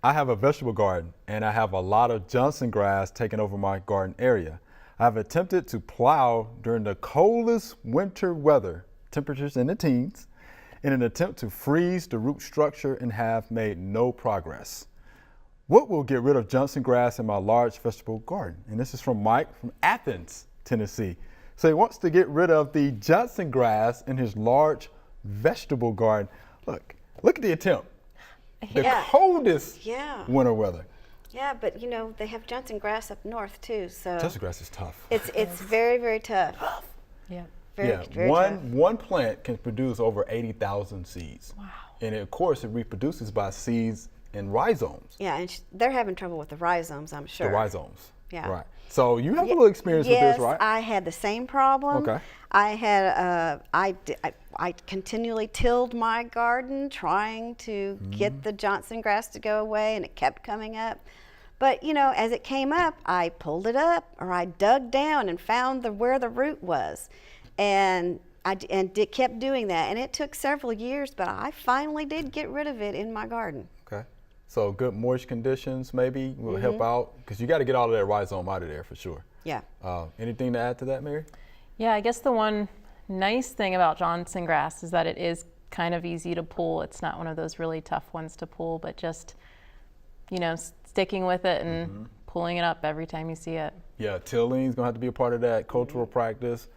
I have a vegetable garden and I have a lot of Johnson grass taking over my garden area. I've attempted to plow during the coldest winter weather, temperatures in the teens, in an attempt to freeze the root structure and have made no progress. What will get rid of Johnson grass in my large vegetable garden? And this is from Mike from Athens, Tennessee. So he wants to get rid of the Johnson grass in his large vegetable garden. Look at the attempt. The coldest winter weather. Yeah, but you know, they have Johnson grass up north too, so. Johnson grass is tough. It's very, very tough. Yeah. Very tough. One plant can produce over 80,000 seeds. Wow. And of course, it reproduces by seeds and rhizomes. Yeah, and they're having trouble with the rhizomes, I'm sure. The rhizomes. Yeah. Right. So you have a little experience with this, right? Yes, I had the same problem. Okay. I had I continually tilled my garden trying to get the Johnson grass to go away, and it kept coming up. But you know, as it came up, I pulled it up or I dug down and found where the root was, and kept doing that. And it took several years, but I finally did get rid of it in my garden. Okay. So good moist conditions maybe will help out, because you got to get all of that rhizome out of there for sure. Yeah. Anything to add to that, Mary? Yeah, I guess the one nice thing about Johnson grass is that it is kind of easy to pull. It's not one of those really tough ones to pull, but just, you know, sticking with it and pulling it up every time you see it. Yeah, tilling is going to have to be a part of that cultural practice.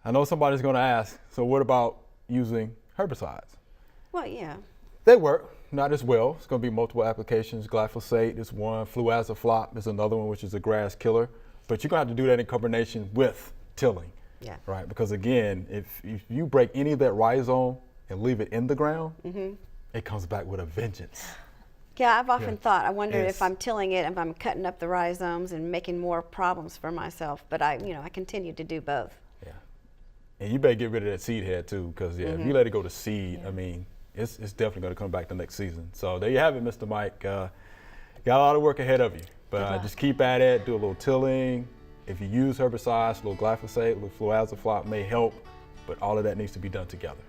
I know somebody's going to ask, so what about using herbicides? Well, yeah. They work, not as well. It's going to be multiple applications. Glyphosate is one, fluazaflop is another one, which is a grass killer. But you're going to have to do that in combination with tilling. Yeah. Right, because again, if you break any of that rhizome and leave it in the ground, it comes back with a vengeance. Yeah, I've often thought, I wonder if I'm tilling it, if I'm cutting up the rhizomes and making more problems for myself. But I continue to do both. Yeah, and you better get rid of that seed head too, because if you let it go to seed, I mean, it's definitely going to come back the next season. So there you have it, Mr. Mike. Got a lot of work ahead of you, but just keep at it, do a little tilling. If you use herbicides, a little glyphosate, a little fluazaflop may help, but all of that needs to be done together.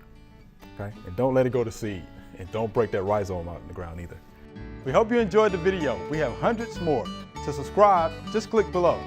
Okay? And don't let it go to seed, and don't break that rhizome out in the ground either. We hope you enjoyed the video. We have hundreds more. To subscribe, just click below.